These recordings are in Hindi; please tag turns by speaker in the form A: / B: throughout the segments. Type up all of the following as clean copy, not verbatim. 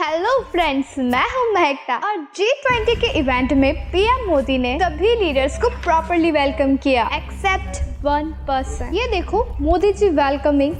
A: हेलो फ्रेंड्स, मैं हूं महकता और G20 के इवेंट में पीएम मोदी ने सभी लीडर्स को प्रॉपर्ली वेलकम किया एक्सेप्ट वन पर्सन। ये देखो, Modi ji welcoming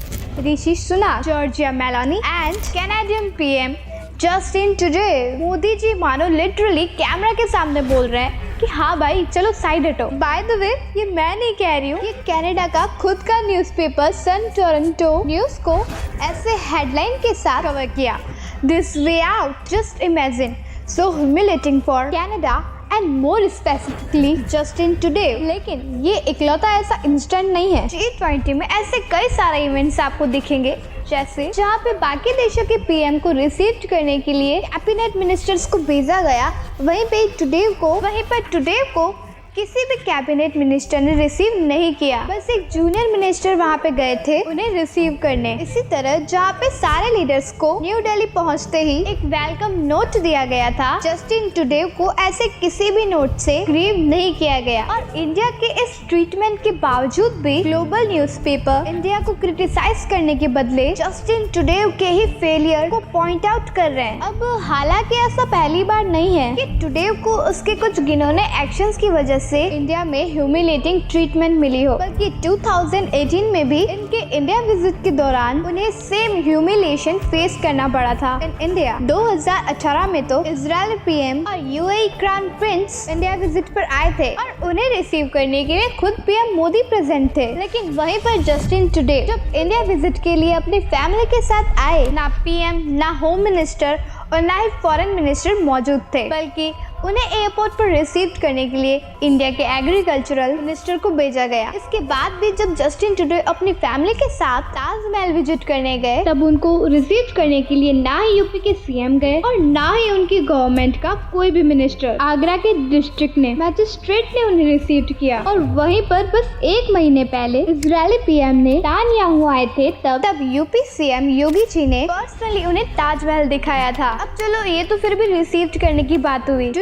A: Rishi Sunak, Giorgia Meloni and Canadian PM Justin Trudeau. Modi ji मानो लिटरली कैमरा के सामने बोल रहे हैं कि हाँ भाई चलो साइड हटो। बाय द वे, ये मैं नहीं कह रही हूँ, ये कनाडा का खुद का न्यूज़पेपर सन टोरंटो न्यूज़ को ऐसे हेडलाइन के साथ कवर किया, this way out, just imagine, so humiliating for Canada and more specifically Justin Trudeau. लेकिन ये इकलौता ऐसा इंस्टेंट नहीं है। G20 में ऐसे कई सारे इवेंट्स आपको दिखेंगे, जैसे जहाँ पे बाकी देशों के पीएम को रिसीव करने के लिए कैबिनेट मिनिस्टर्स को भेजा गया, वहीं पर ट्रूडेau को किसी भी कैबिनेट मिनिस्टर ने रिसीव नहीं किया। बस एक जूनियर मिनिस्टर वहाँ पे गए थे उन्हें रिसीव करने। इसी तरह जहाँ पे सारे लीडर्स को न्यू दिल्ली पहुँचते ही एक वेलकम नोट दिया गया था, जस्टिन ट्रूडेau को ऐसे किसी भी नोट से ग्रीव नहीं किया गया। और इंडिया के इस ट्रीटमेंट के बावजूद भी ग्लोबल न्यूज़पेपर इंडिया को क्रिटिसाइज करने के बदले जस्टिन ट्रूडेau के ही फेलियर को पॉइंट आउट कर रहे हैं। अब हालांकि ऐसा पहली बार नहीं है कि ट्रूडेau को उसके कुछ घिनौने एक्शंस की वजह से इंडिया में ह्यूमिलेटिंग ट्रीटमेंट मिली हो, बल्कि 2018 में भी इनके इंडिया विजिट के दौरान उन्हें सेम ह्यूमिलेशन फेस करना पड़ा था इन इंडिया। 2018 में तो इजरायल पीएम और UAE crown Prince India visit पर आए थे और उन्हें रिसीव करने के लिए खुद पीएम मोदी प्रेजेंट थे। लेकिन वहीं पर जस्टिन ट्रूडेau जब इंडिया विजिट के लिए अपनी फैमिली के साथ आए, ना पीएम, ना होम मिनिस्टर और ना ही फॉरेन मिनिस्टर मौजूद थे, बल्कि उन्हें एयरपोर्ट पर रिसीव करने के लिए इंडिया के एग्रीकल्चरल मिनिस्टर को भेजा गया। इसके बाद भी जब जस्टिन ट्रूडेau अपनी फैमिली के साथ ताजमहल विजिट करने गए, तब उनको रिसीव करने के लिए ना ही यूपी के सीएम गए और ना ही उनकी गवर्नमेंट का कोई भी मिनिस्टर। आगरा के डिस्ट्रिक्ट ने मैजिस्ट्रेट ने उन्हें रिसीव किया। और वहीं पर बस एक महीने पहले इजरायली पीएम ने नेतन्याहू आए थे, तब यूपी सीएम योगी जी ने पर्सनली उन्हें ताजमहल दिखाया था। अब चलो, ये तो फिर भी रिसीव करने की बात हुई।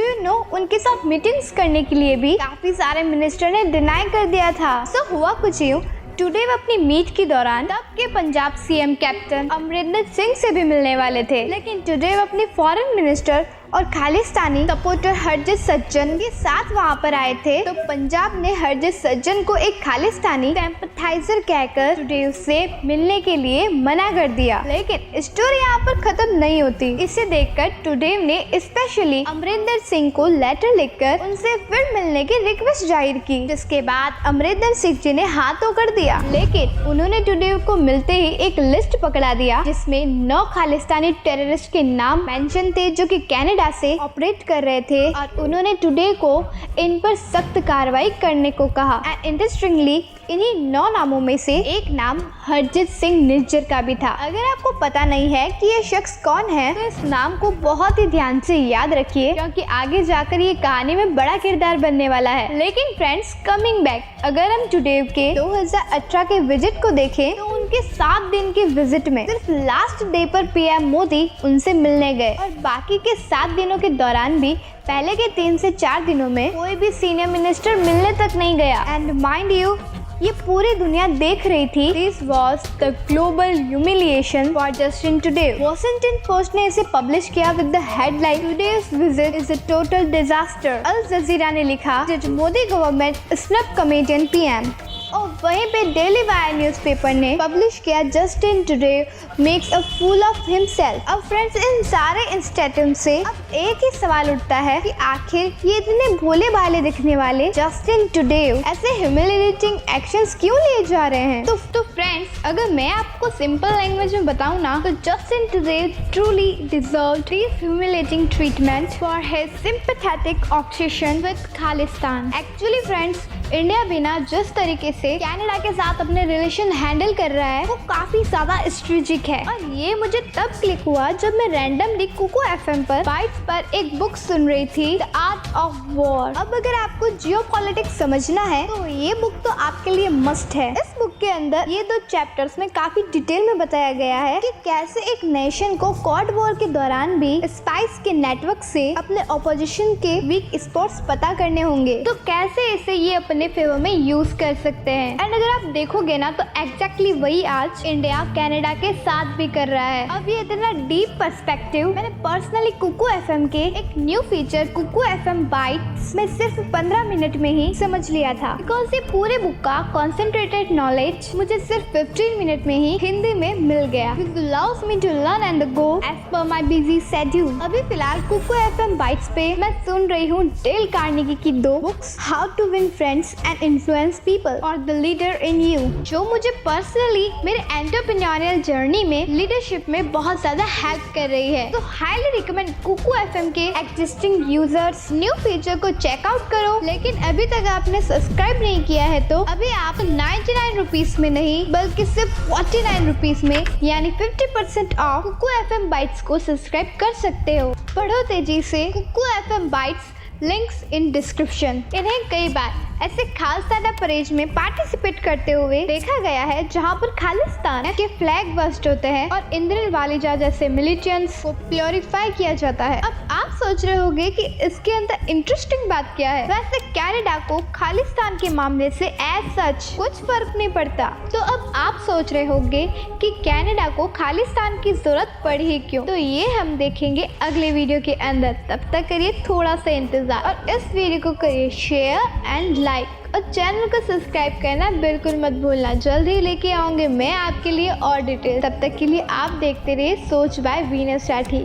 A: उनके साथ मीटिंग्स करने के लिए भी काफी सारे मिनिस्टर ने डिनाई कर दिया था। हुआ कुछ यूं, ट्रूडेau अपनी मीट के दौरान तब के पंजाब सीएम कैप्टन अमरिंदर सिंह से भी मिलने वाले थे, लेकिन ट्रूडेau अपने फॉरेन मिनिस्टर और खालिस्तानी सपोर्टर हरजीत सज्जन के साथ वहाँ पर आए थे, तो पंजाब ने हरजीत सज्जन को एक खालिस्तानी सिंपैथाइजर कहकर ट्रूडेau से मिलने के लिए मना कर दिया। लेकिन स्टोरी यहाँ पर खत्म नहीं होती। इसे देखकर ट्रूडेau ने स्पेशली अमरिंदर सिंह को लेटर लिखकर उनसे फिर मिलने की रिक्वेस्ट जाहिर की, जिसके बाद अमरिंदर सिंह जी ने हाँ तो कर दिया। लेकिन उन्होंने ट्रूडेau को मिलते ही एक लिस्ट पकड़ा दिया, जिसमें 9 खालिस्तानी टेररिस्ट के नाम मेंशन थे जो कि कनाडा से ऑपरेट कर रहे थे, और उन्होंने ट्रूडेau को इन पर सख्त कार्रवाई करने को कहा। एंड इंटरेस्टिंगली, इन्हीं 9 नामों में से एक नाम हरजीत सिंह निज्जर का भी था। अगर आपको पता नहीं है कि ये शख्स कौन है, तो इस नाम को बहुत ही ध्यान से याद रखिए, क्योंकि आगे जाकर ये कहानी में बड़ा किरदार बनने वाला है। लेकिन फ्रेंड्स, कमिंग बैक, अगर हम ट्रूडेau के 2018 के विजिट को देखें, तो उनके 7 दिन के विजिट में सिर्फ लास्ट डे पर पीएम मोदी उनसे मिलने गए, और बाकी के 7 दिनों के दौरान भी पहले के 3 से 4 दिनों में कोई भी सीनियर मिनिस्टर मिलने तक नहीं गया। एंड माइंड यू, ये पूरी दुनिया देख रही थी। This was the global humiliation for Justin Trudeau. Washington Post ने इसे पब्लिश किया with the headline, Trudeau's visit is a total disaster. Al Jazeera ने लिखा, जज Modi government snub comedian PM. और वहीं पे डेली वायर न्यूज़पेपर ने पब्लिश किया, Justin Trudeau makes a fool of himself. अब फ्रेंड्स, इन सारे इंस्टेटम से अब एक ही सवाल उठता है कि आखिर ये इतने भोले भाले दिखने वाले जस्टिन ट्रूडेau ऐसे ह्यूमिलेटिंग एक्शंस क्यों लिए जा रहे हैं? तो फ्रेंड्स, अगर मैं आपको सिंपल लैंग्वेज में बताऊं ना, तो Justin Trudeau truly deserved this humiliating treatment for his sympathetic obsession with Khalistan. Actually friends, India भी ना जिस तरीके से कनाडा के साथ अपने रिलेशन हैंडल कर रहा है, वो काफी ज्यादा स्ट्रेटेजिक है। और ये मुझे तब क्लिक हुआ जब मैं रैंडमली कुको एफएम पर बाइट्स पर एक बुक सुन रही थी, द आर्ट ऑफ वॉर। अब अगर आपको जियोपॉलिटिक्स समझना है, तो ये बुक तो आपके लिए मस्ट है। इस बुक के अंदर ये 2 चैप्टर्स में काफी डिटेल में बताया गया है कि कैसे एक नेशन को कोल्ड वॉर के दौरान भी स्पाइस के नेटवर्क से अपने ऑपोजिशन के वीक स्पॉट्स पता करने होंगे, तो कैसे इसे ये अपने फेवर में यूज कर सकते हैं। एंड अगर आप देखोगे ना तो एग्जैक्टली वही आज इंडिया कनाडा के साथ भी कर रहा है। अब ये इतना डीप पर्सपेक्टिव मैंने पर्सनली कुकू एफएम के एक new feature Kuku FM bites में सिर्फ 15 मिनट में ही समझ लिया था, बिकॉज ये पूरे बुक का कॉन्सेंट्रेटेड नॉलेज मुझे सिर्फ 15 मिनट में ही हिंदी में मिल गया, which allows me to learn and go as per my busy schedule। अभी फिलहाल कुकू एफएम बाइट्स पे मैं सुन रही हूँ डेल कार्नेगी की 2 books, how to win friends and influence people और द लीडर इन यू, जो मुझे पर्सनली मेरे एंटरप्रेन्योरियल जर्नी में लीडरशिप में बहुत ज्यादा हेल्प कर रही है। तो हाईली रिकमेंड कुकू एफएम के एग्जिस्टिंग यूजर्स न्यू फीचर को चेकआउट करो। लेकिन अभी तक आपने सब्सक्राइब नहीं किया है तो अभी आप 99 रुपीज में नहीं बल्कि सिर्फ 49 रुपीज में यानी 50% ऑफ कुकू एफएम बाइट्स को सब्सक्राइब कर सकते हो। पढ़ो तेजी से Kuku FM bites, links in description. इन्हें कई बार ऐसे खालिस्तान परेड में पार्टिसिपेट करते हुए देखा गया है जहां पर खालिस्तान के फ्लैग बस्ट होते हैं और इंद्रन वालिजा जैसे मिलिटेंट्स को प्योरीफाई किया जाता है। अब आप सोच रहे होंगे कि इसके अंदर इंटरेस्टिंग बात क्या है। वैसे कनाडा को खालिस्तान के मामले से एज सच कुछ फर्क नहीं पड़ता। तो अब आप सोच रहे होंगे कि कनाडा को खालिस्तान की जरूरत पड़ी ही क्यों, तो ये हम देखेंगे अगले वीडियो के अंदर। तब तक करिए थोड़ा सा इंतजार और इस वीडियो को करिए शेयर एंड लाइक और चैनल को सब्सक्राइब करना बिल्कुल मत भूलना। जल्द ही लेके आऊंगे मैं आपके लिए और डिटेल। तब तक के लिए आप देखते रहिए सोच बाय वीनस राठी।